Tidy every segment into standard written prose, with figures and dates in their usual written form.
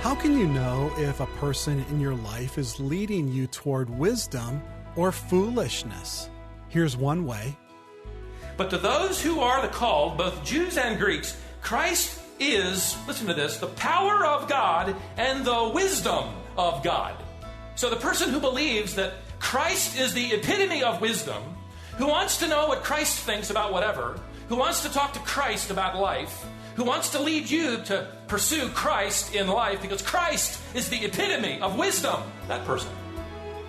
How can you know if a person in your life is leading you toward wisdom or foolishness? Here's one way. But to those who are the called, both Jews and Greeks, Christ is, listen to this, the power of God and the wisdom of God. So the person who believes that Christ is the epitome of wisdom, who wants to know what Christ thinks about whatever, who wants to talk to Christ about life, who wants to lead you to pursue Christ in life because Christ is the epitome of wisdom, that person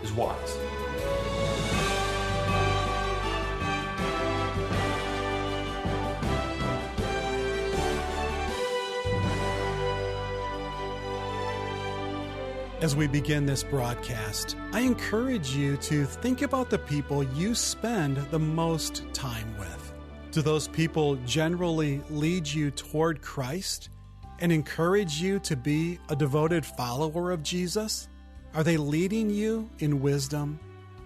is wise. As we begin this broadcast, I encourage you to think about the people you spend the most time with. Do those people generally lead you toward Christ and encourage you to be a devoted follower of Jesus? Are they leading you in wisdom?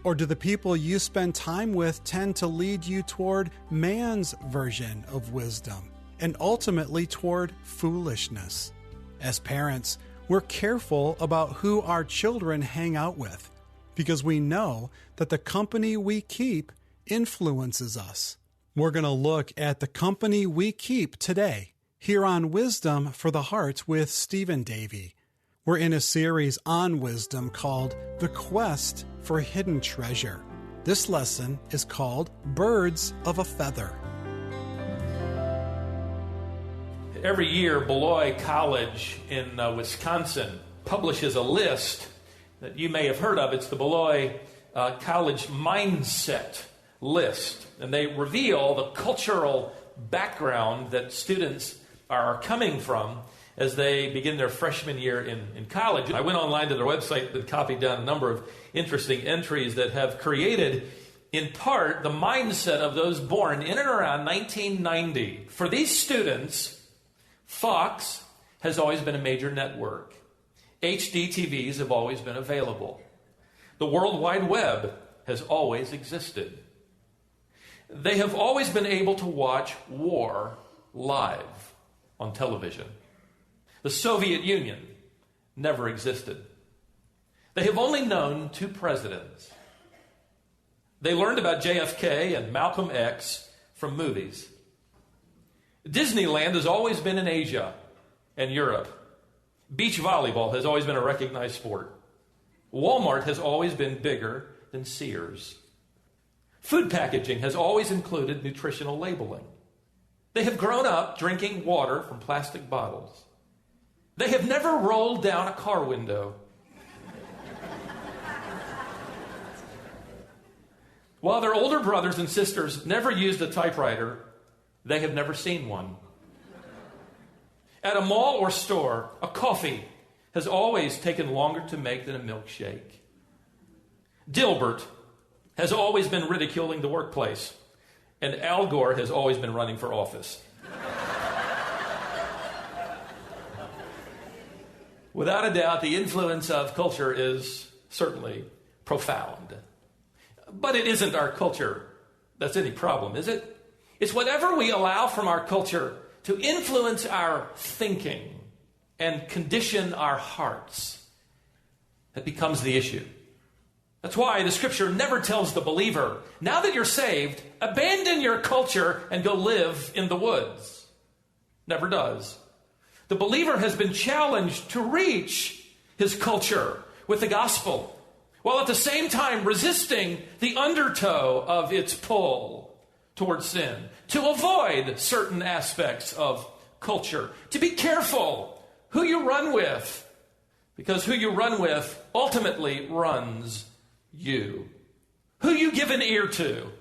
Or do the people you spend time with tend to lead you toward man's version of wisdom and ultimately toward foolishness? As parents, we're careful about who our children hang out with because we know that the company we keep influences us. We're going to look at the company we keep today here on Wisdom for the Heart with Stephen Davey. We're in a series on wisdom called The Quest for Hidden Treasure. This lesson is called Birds of a Feather. Every year, Beloit College in Wisconsin publishes a list that you may have heard of. It's the Beloit College Mindset List. And they reveal the cultural background that students are coming from as they begin their freshman year in college. I went online to their website and copied down a number of interesting entries that have created, in part, the mindset of those born in and around 1990. For these students, Fox has always been a major network. HD TVs have always been available. The World Wide Web has always existed. They have always been able to watch war live on television. The Soviet Union never existed. They have only known two presidents. They learned about JFK and Malcolm X from movies. Disneyland has always been in Asia and Europe. Beach volleyball has always been a recognized sport. Walmart has always been bigger than Sears. Food packaging has always included nutritional labeling. They have grown up drinking water from plastic bottles. They have never rolled down a car window. While their older brothers and sisters never used a typewriter, they have never seen one. At a mall or store, a coffee has always taken longer to make than a milkshake. Dilbert has always been ridiculing the workplace, and Al Gore has always been running for office. Without a doubt, the influence of culture is certainly profound. But it isn't our culture that's any problem, is it? It's whatever we allow from our culture to influence our thinking and condition our hearts that becomes the issue. That's why the scripture never tells the believer, now that you're saved, abandon your culture and go live in the woods. Never does. The believer has been challenged to reach his culture with the gospel, while at the same time resisting the undertow of its pull towards sin, to avoid certain aspects of culture, to be careful who you run with, because who you run with ultimately runs you. Who you give an ear to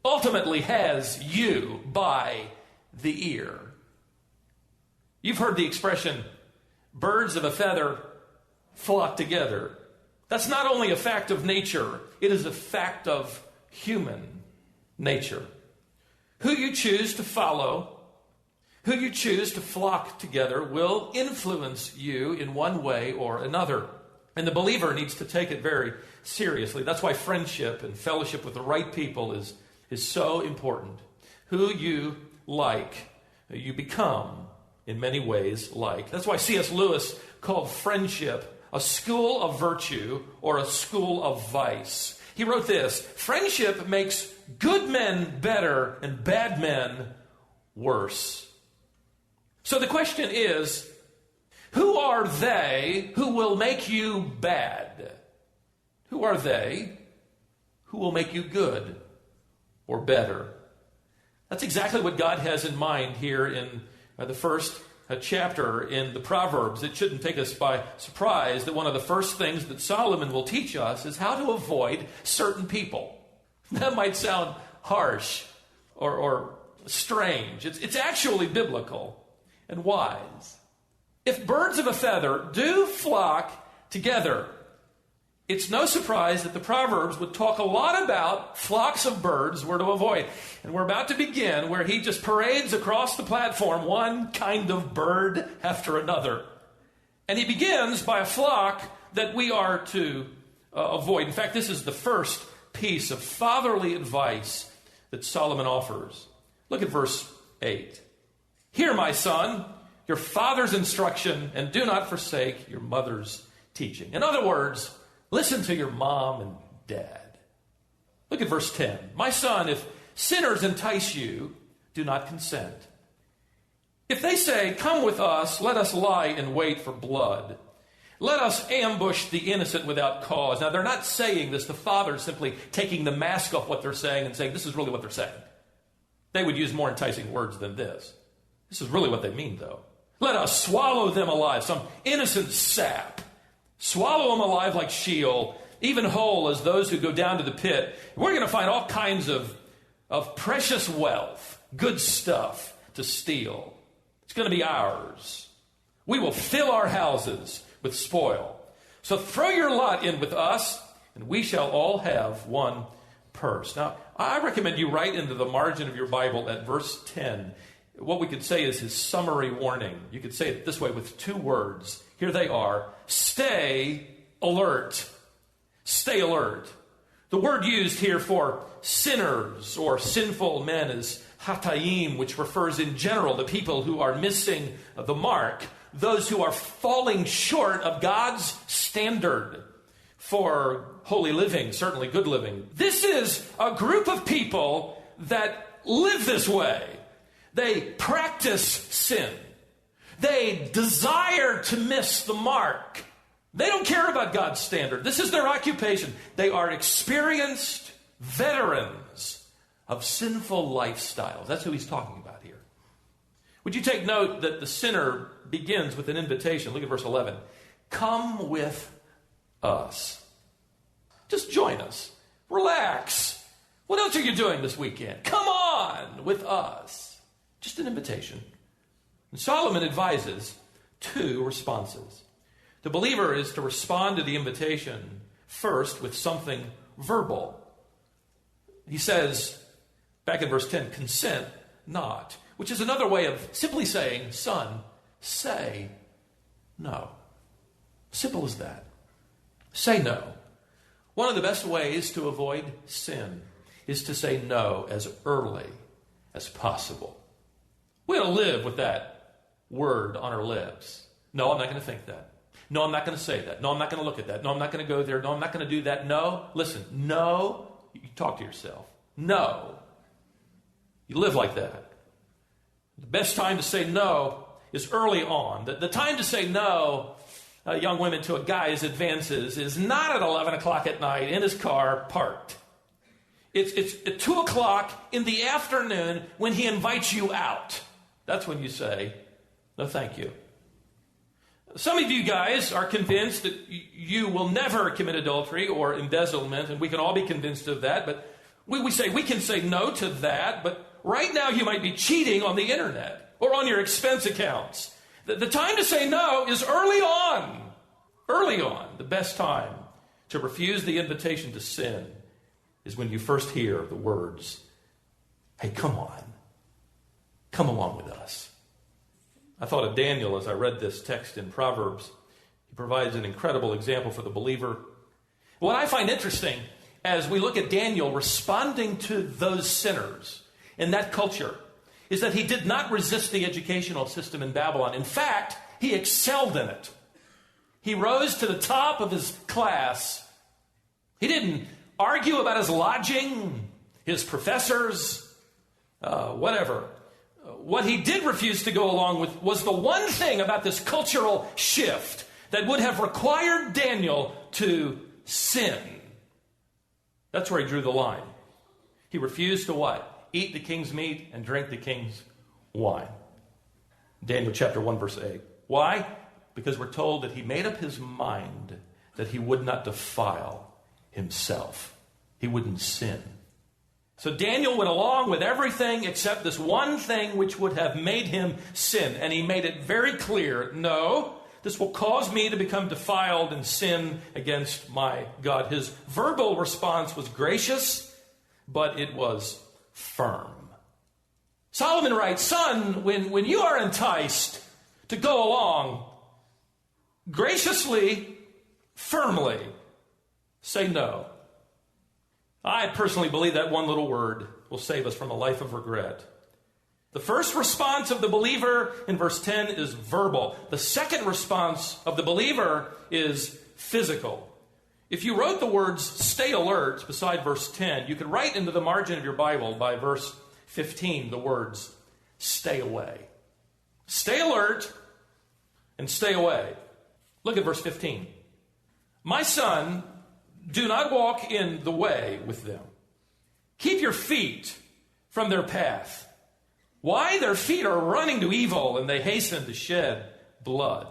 ultimately has you by the ear. You've heard the expression, birds of a feather flock together. That's not only a fact of nature, it is a fact of human nature. Who you choose to follow, who you choose to flock together will influence you in one way or another. And the believer needs to take it very seriously. That's why friendship and fellowship with the right people is so important. Who you like. You become, in many ways, like. That's why C.S. Lewis called friendship a school of virtue or a school of vice. He wrote this: friendship makes good men better and bad men worse. So the question is, who are they who will make you bad? Who are they who will make you good or better? That's exactly what God has in mind here in the first chapter in the Proverbs. It shouldn't take us by surprise that one of the first things that Solomon will teach us is how to avoid certain people. That might sound harsh or strange. It's actually biblical and wise. If birds of a feather do flock together, it's no surprise that the Proverbs would talk a lot about flocks of birds we're to avoid. And we're about to begin where he just parades across the platform one kind of bird after another. And he begins by a flock that we are to avoid. In fact, this is the first piece of fatherly advice that Solomon offers. Look at verse 8. Hear, my son, your father's instruction, and do not forsake your mother's teaching. In other words, listen to your mom and dad. Look at verse 10. My son, if sinners entice you, do not consent. If they say, come with us, let us lie in wait for blood. Let us ambush the innocent without cause. Now, they're not saying this. The father's simply taking the mask off what they're saying and saying, this is really what they're saying. They would use more enticing words than this. This is really what they mean, though. Let us swallow them alive, some innocent sap. Swallow them alive like Sheol, even whole as those who go down to the pit. We're going to find all kinds of precious wealth, good stuff to steal. It's going to be ours. We will fill our houses with spoil. So throw your lot in with us, and we shall all have one purse. Now, I recommend you write into the margin of your Bible at verse 10. What we could say is his summary warning. You could say it this way with two words. Here they are. Stay alert. Stay alert. The word used here for sinners or sinful men is hatayim, which refers in general to people who are missing the mark, those who are falling short of God's standard for holy living, certainly good living. This is a group of people that live this way. They practice sin. They desire to miss the mark. They don't care about God's standard. This is their occupation. They are experienced veterans of sinful lifestyles. That's who he's talking about here. Would you take note that the sinner begins with an invitation? Look at verse 11. Come with us. Just join us. Relax. What else are you doing this weekend? Come on with us. Just an invitation. And Solomon advises two responses. The believer is to respond to the invitation first with something verbal. He says, back in verse 10, consent not, which is another way of simply saying, son, say no. Simple as that. Say no. One of the best ways to avoid sin is to say no as early as possible. We ought to live with that word on our lips. No, I'm not going to think that. No, I'm not going to say that. No, I'm not going to look at that. No, I'm not going to go there. No, I'm not going to do that. No, listen, no. You talk to yourself. No. You live like that. The best time to say no is early on. The time to say no, young women, to a guy's advances is not at 11 o'clock at night in his car parked. It's at 2 o'clock in the afternoon when he invites you out. That's when you say, no, thank you. Some of you guys are convinced that you will never commit adultery or embezzlement, and we can all be convinced of that, but we say we can say no to that, but right now you might be cheating on the internet or on your expense accounts. The time to say no is early on. Early on. The best time to refuse the invitation to sin is when you first hear the words, hey, come on. Come along with us. I thought of Daniel as I read this text in Proverbs. He provides an incredible example for the believer. What I find interesting as we look at Daniel responding to those sinners in that culture is that he did not resist the educational system in Babylon. In fact, he excelled in it. He rose to the top of his class. He didn't argue about his lodging, his professors, whatever. What he did refuse to go along with was the one thing about this cultural shift that would have required Daniel to sin. That's where he drew the line. He refused to what? Eat the king's meat and drink the king's wine. Daniel chapter 1, verse 8. Why? Because we're told that he made up his mind that he would not defile himself. He wouldn't sin. So Daniel went along with everything except this one thing which would have made him sin. And he made it very clear, no, this will cause me to become defiled and sin against my God. His verbal response was gracious, but it was firm. Solomon writes, son, when you are enticed to go along, graciously, firmly, say no. I personally believe that one little word will save us from a life of regret. The first response of the believer in verse 10 is verbal. The second response of the believer is physical. If you wrote the words stay alert beside verse 10, you could write into the margin of your Bible by verse 15 the words stay away. Stay alert and stay away. Look at verse 15. My son, do not walk in the way with them. Keep your feet from their path. Why? Their feet are running to evil, and they hasten to shed blood.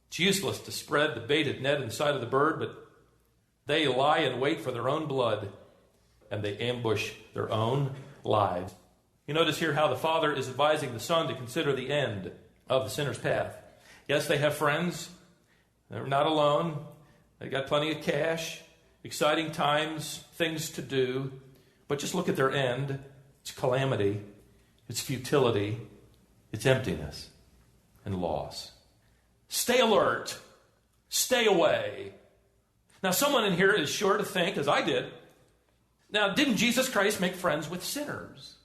It's useless to spread the baited net inside of the bird, but they lie in wait for their own blood, and they ambush their own lives. You notice here how the father is advising the son to consider the end of the sinner's path. Yes, they have friends. They're not alone. They got plenty of cash, exciting times, things to do. But just look at their end. It's calamity. It's futility. It's emptiness and loss. Stay alert. Stay away. Now, someone in here is sure to think, as I did, now, didn't Jesus Christ make friends with sinners?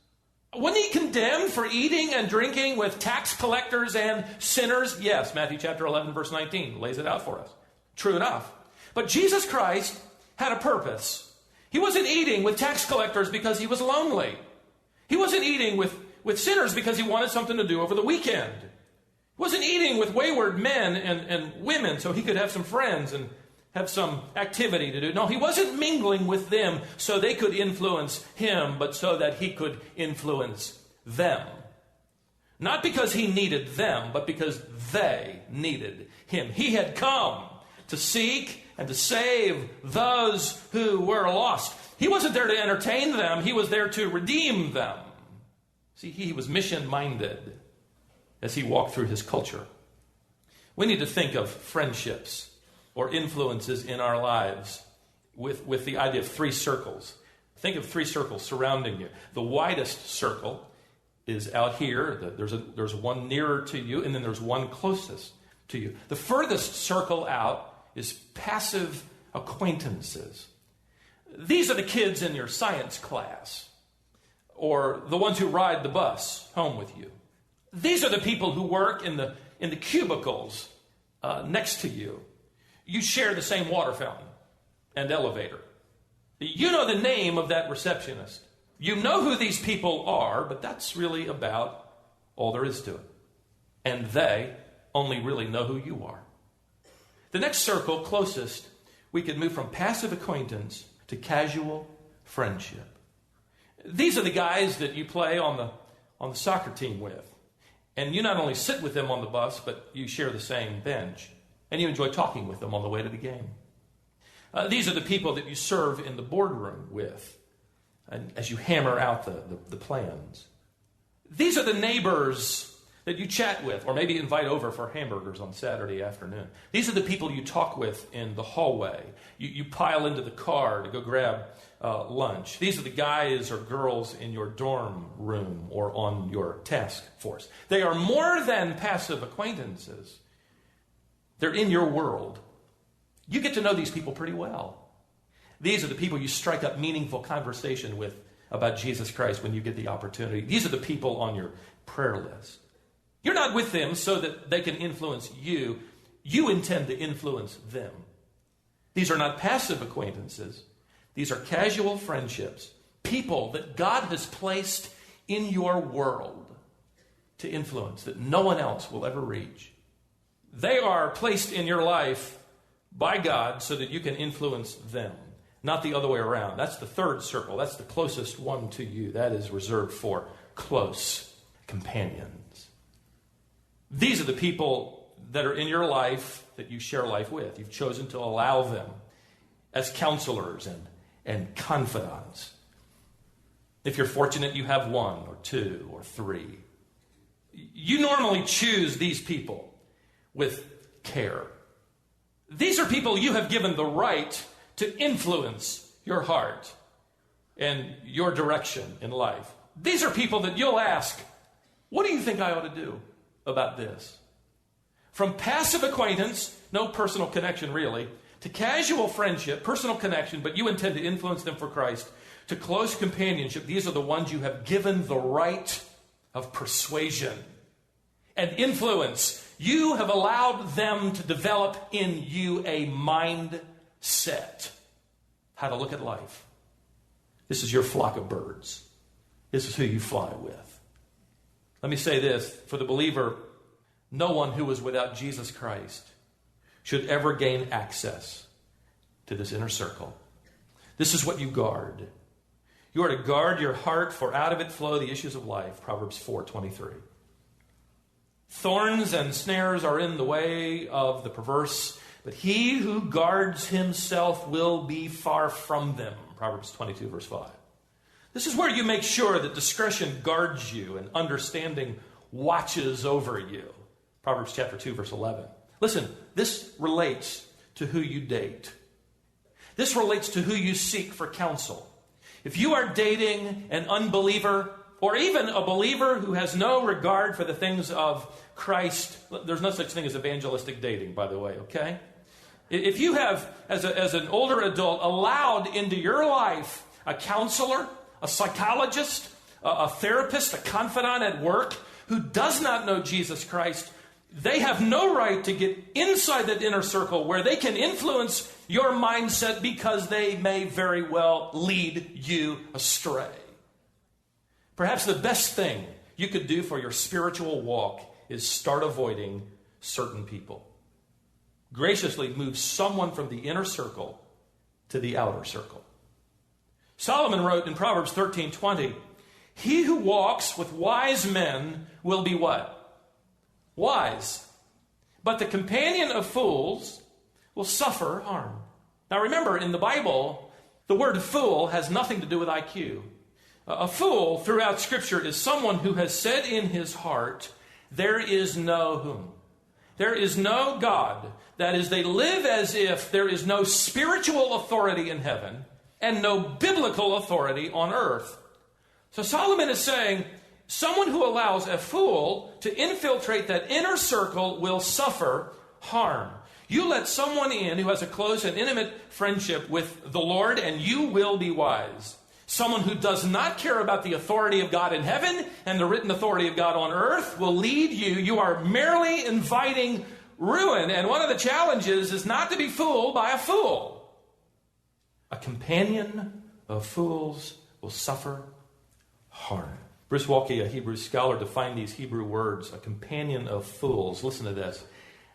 Wasn't he condemned for eating and drinking with tax collectors and sinners? Yes, Matthew chapter 11, verse 19 lays it out for us. True enough. But Jesus Christ had a purpose. He wasn't eating with tax collectors because he was lonely. He wasn't eating with sinners because he wanted something to do over the weekend. He wasn't eating with wayward men and women so he could have some friends and have some activity to do. No, he wasn't mingling with them so they could influence him, but so that he could influence them. Not because he needed them, but because they needed him. He had come to seek and to save those who were lost. He wasn't there to entertain them. He was there to redeem them. See, he was mission-minded as he walked through his culture. We need to think of friendships or influences in our lives with the idea of three circles. Think of three circles surrounding you. The widest circle is out here. There's one nearer to you, and then there's one closest to you. The furthest circle out is passive acquaintances. These are the kids in your science class, or the ones who ride the bus home with you. These are the people who work in the cubicles next to you. You share the same water fountain and elevator. You know the name of that receptionist. You know who these people are, but that's really about all there is to it. And they only really know who you are. The next circle, closest, we could move from passive acquaintance to casual friendship. These are the guys that you play on the soccer team with. And you not only sit with them on the bus, but you share the same bench. And you enjoy talking with them on the way to the game. These are the people that you serve in the boardroom with, and as you hammer out the plans. These are the neighbors that you chat with, or maybe invite over for hamburgers on Saturday afternoon. These are the people you talk with in the hallway. You pile into the car to go grab lunch. These are the guys or girls in your dorm room or on your task force. They are more than passive acquaintances. They're in your world. You get to know these people pretty well. These are the people you strike up meaningful conversation with about Jesus Christ when you get the opportunity. These are the people on your prayer list. You're not with them so that they can influence you. You intend to influence them. These are not passive acquaintances. These are casual friendships. People that God has placed in your world to influence that no one else will ever reach. They are placed in your life by God so that you can influence them, not the other way around. That's the third circle. That's the closest one to you. That is reserved for close companions. These are the people that are in your life that you share life with. You've chosen to allow them as counselors and confidants. If you're fortunate, you have one or two or three. You normally choose these people with care. These are people you have given the right to influence your heart and your direction in life. These are people that you'll ask, what do you think I ought to do about this? From passive acquaintance, no personal connection really, to casual friendship, personal connection, but you intend to influence them for Christ, to close companionship, these are the ones you have given the right of persuasion and influence. You have allowed them to develop in you a mindset, how to look at life. This is your flock of birds. This is who you fly with. Let me say this, for the believer, no one who is without Jesus Christ should ever gain access to this inner circle. This is what you guard. You are to guard your heart, for out of it flow the issues of life. Proverbs 4:23. Thorns and snares are in the way of the perverse, but he who guards himself will be far from them. Proverbs 22, verse 5. This is where you make sure that discretion guards you and understanding watches over you. Proverbs chapter 2, verse 11. Listen, this relates to who you date. This relates to who you seek for counsel. If you are dating an unbeliever, or even a believer who has no regard for the things of Christ, there's no such thing as evangelistic dating, by the way, okay? If you have, as an older adult, allowed into your life a counselor, a psychologist, a therapist, a confidant at work who does not know Jesus Christ, they have no right to get inside that inner circle where they can influence your mindset because they may very well lead you astray. Perhaps the best thing you could do for your spiritual walk is start avoiding certain people. Graciously move someone from the inner circle to the outer circle. Solomon wrote in Proverbs 13:20, he who walks with wise men will be what? Wise. But the companion of fools will suffer harm. Now remember, in the Bible, the word fool has nothing to do with IQ. A fool throughout Scripture is someone who has said in his heart, there is no whom? There is no God. That is, they live as if there is no spiritual authority in heaven and no biblical authority on earth. So Solomon is saying, someone who allows a fool to infiltrate that inner circle will suffer harm. You let someone in who has a close and intimate friendship with the Lord, and you will be wise. Someone who does not care about the authority of God in heaven and the written authority of God on earth will lead you. You are merely inviting ruin. And one of the challenges is not to be fooled by a fool. A companion of fools will suffer harm. Bruce Waltke, a Hebrew scholar, defined these Hebrew words, a companion of fools, listen to this,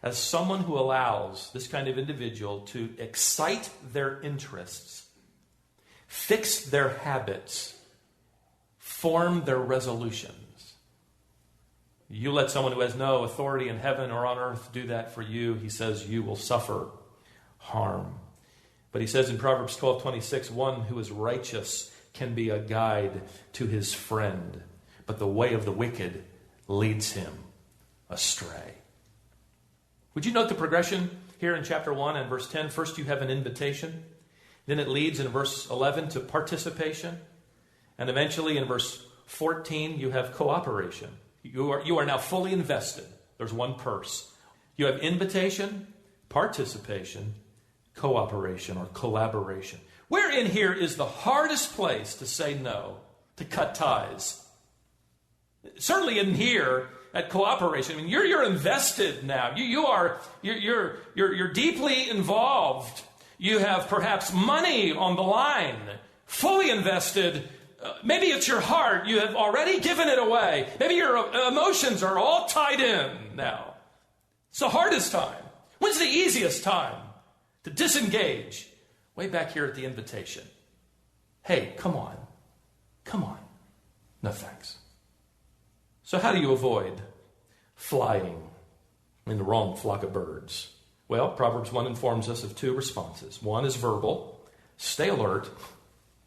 as someone who allows this kind of individual to excite their interests, fix their habits, form their resolutions. You let someone who has no authority in heaven or on earth do that for you, he says you will suffer harm. But he says in Proverbs 12:26, one who is righteous can be a guide to his friend, but the way of the wicked leads him astray. Would you note the progression here in chapter 1 and verse 10? First you have an invitation. Then it leads in verse 11 to participation. And eventually in verse 14 you have cooperation. You are now fully invested. There's one purse. You have invitation, participation, cooperation or collaboration. Where in here is the hardest place to say no to cut ties. Certainly in here at Cooperation, I mean, you're invested now. You're deeply involved. You have perhaps money on the line, fully invested. Maybe it's your heart. You have already given it away. Maybe your emotions are all tied in now. It's the hardest time. When's the easiest time to disengage? Way back here at the invitation. Hey, come on. Come on. No thanks. So how do you avoid flying in the wrong flock of birds? Well, Proverbs 1 informs us of two responses. One is verbal, stay alert.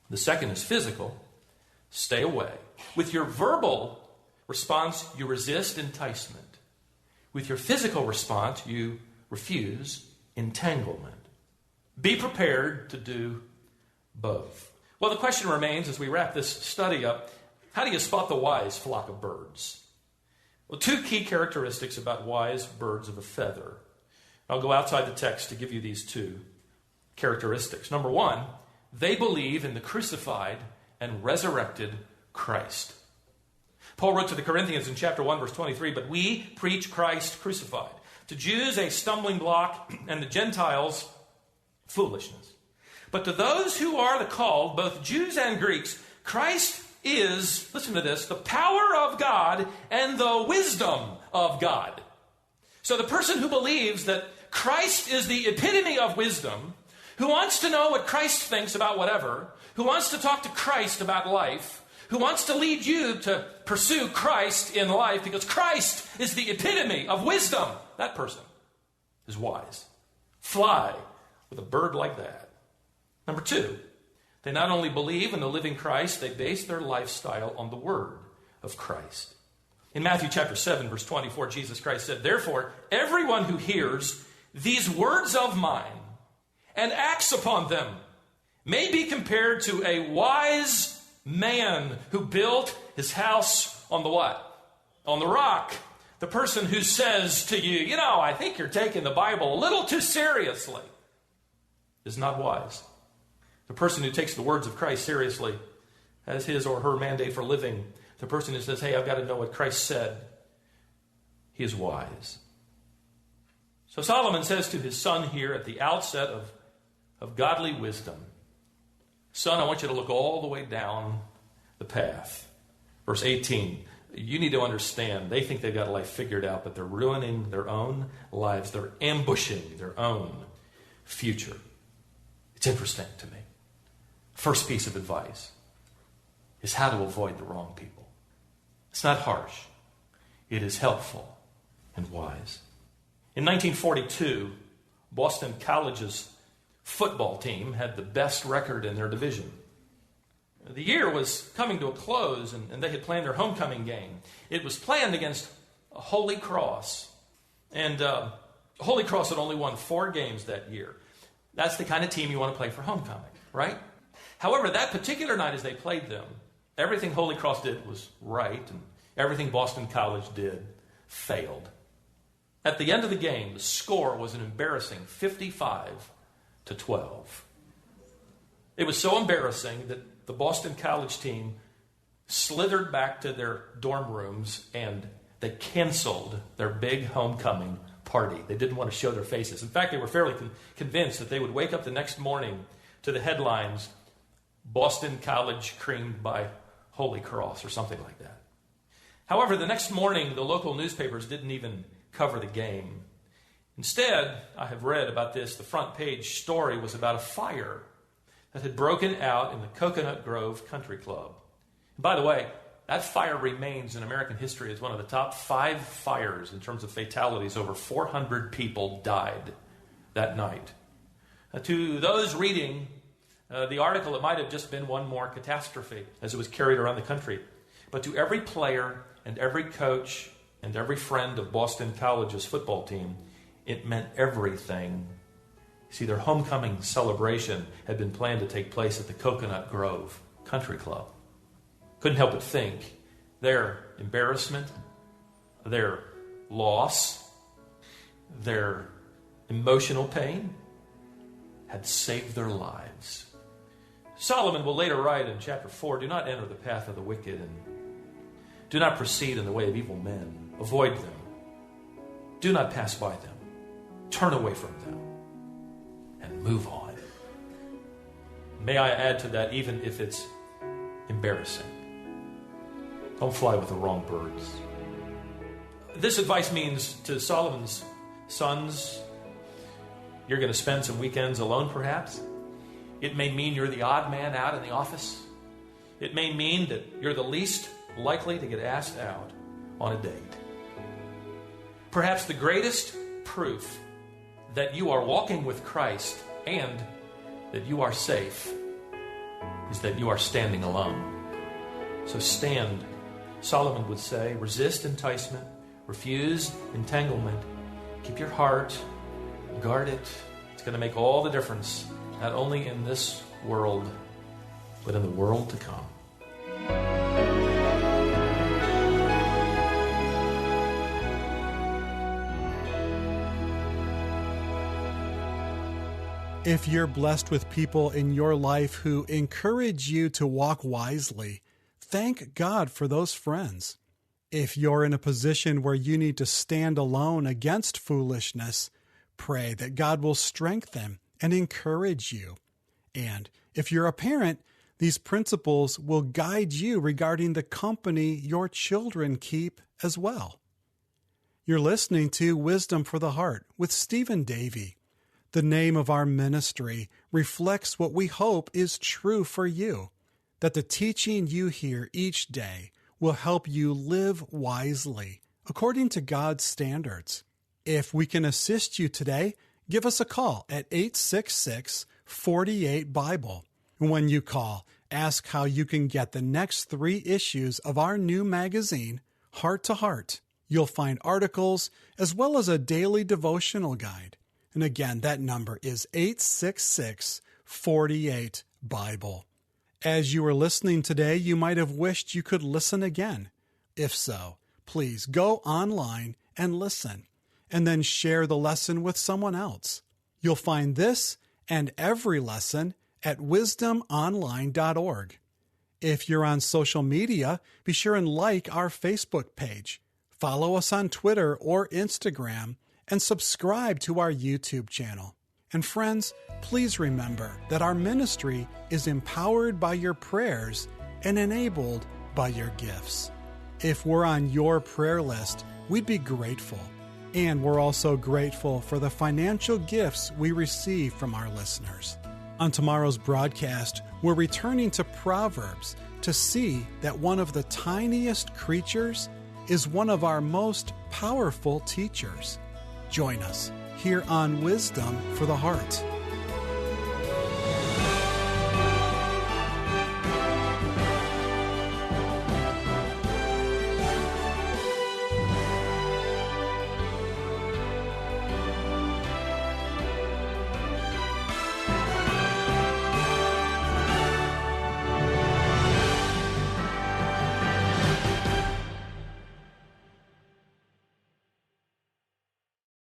The second is physical, stay away. With your verbal response, you resist enticement. With your physical response, you refuse entanglement. Be prepared to do both. Well, the question remains as we wrap this study up, how do you spot the wise flock of birds? Well, two key characteristics about wise birds of a feather. I'll go outside the text to give you these two characteristics. Number one, they believe in the crucified and resurrected Christ. Paul wrote to the Corinthians in chapter 1, verse 23, but we preach Christ crucified. To Jews, a stumbling block, and the Gentiles, foolishness. But to those who are the called, both Jews and Greeks, Christ is, listen to this, the power of God and the wisdom of God. So the person who believes that Christ is the epitome of wisdom, who wants to know what Christ thinks about whatever, who wants to talk to Christ about life, who wants to lead you to pursue Christ in life because Christ is the epitome of wisdom, that person is wise. Fly with a bird like that. Number two, they not only believe in the living Christ, they base their lifestyle on the word of Christ. In Matthew chapter 7, verse 24, Jesus Christ said, therefore, everyone who hears these words of mine and acts upon them may be compared to a wise man who built his house on the what? On the rock. The person who says to you, I think you're taking the Bible a little too seriously, is not wise. The person who takes the words of Christ seriously as his or her mandate for living, the person who says, hey, I've got to know what Christ said, he is wise. So Solomon says to his son here at the outset of godly wisdom, son, I want you to look all the way down the path. Verse 18, you need to understand, they think they've got life figured out, but they're ruining their own lives. They're ambushing their own future. It's interesting to me. First piece of advice is how to avoid the wrong people. It's not harsh. It is helpful and wise. In 1942, Boston College's football team had the best record in their division. The year was coming to a close, and they had planned their homecoming game. It was planned against Holy Cross. And Holy Cross had only won 4 games that year. That's the kind of team you want to play for homecoming, right? However, that particular night as they played them, everything Holy Cross did was right, and everything Boston College did failed. At the end of the game, the score was an embarrassing 55-12. It was so embarrassing that the Boston College team slithered back to their dorm rooms and they canceled their big homecoming party. They didn't want to show their faces. In fact, they were fairly convinced that they would wake up the next morning to the headlines, Boston College creamed by Holy Cross or something like that. However, the next morning, the local newspapers didn't even cover the game. Instead, I have read about this, the front page story was about a fire that had broken out in the Coconut Grove Country Club. And by the way, that fire remains in American history as one of the top 5 fires in terms of fatalities. Over 400 people died that night. To those reading the article, it might have just been one more catastrophe as it was carried around the country. But to every player and every coach and every friend of Boston College's football team, it meant everything. See, their homecoming celebration had been planned to take place at the Coconut Grove Country Club. Couldn't help but think their embarrassment, their loss, their emotional pain had saved their lives. Solomon will later write in chapter 4, do not enter the path of the wicked and do not proceed in the way of evil men. Avoid them. Do not pass by them. Turn away from them and move on. May I add to that, even if it's embarrassing. Don't fly with the wrong birds. This advice means to Solomon's sons, you're going to spend some weekends alone perhaps. It may mean you're the odd man out in the office. It may mean that you're the least likely to get asked out on a date. Perhaps the greatest proof that you are walking with Christ and that you are safe is that you are standing alone. So stand, Solomon would say, resist enticement, refuse entanglement, keep your heart, guard it. It's going to make all the difference, not only in this world, but in the world to come. If you're blessed with people in your life who encourage you to walk wisely, thank God for those friends. If you're in a position where you need to stand alone against foolishness, pray that God will strengthen and encourage you. And if you're a parent, these principles will guide you regarding the company your children keep as well. You're listening to Wisdom for the Heart with Stephen Davey. The name of our ministry reflects what we hope is true for you, that the teaching you hear each day will help you live wisely according to God's standards. If we can assist you today, give us a call at 866-48-BIBLE. When you call, ask how you can get the next 3 issues of our new magazine, Heart to Heart. You'll find articles as well as a daily devotional guide. And again, that number is 866-48-BIBLE. As you were listening today, you might have wished you could listen again. If so, please go online and listen, and then share the lesson with someone else. You'll find this and every lesson at wisdomonline.org. If you're on social media, be sure and like our Facebook page. Follow us on Twitter or Instagram, and subscribe to our YouTube channel. And friends, please remember that our ministry is empowered by your prayers and enabled by your gifts. If we're on your prayer list, we'd be grateful. And we're also grateful for the financial gifts we receive from our listeners. On tomorrow's broadcast, we're returning to Proverbs to see that one of the tiniest creatures is one of our most powerful teachers. Join us here on Wisdom for the Heart.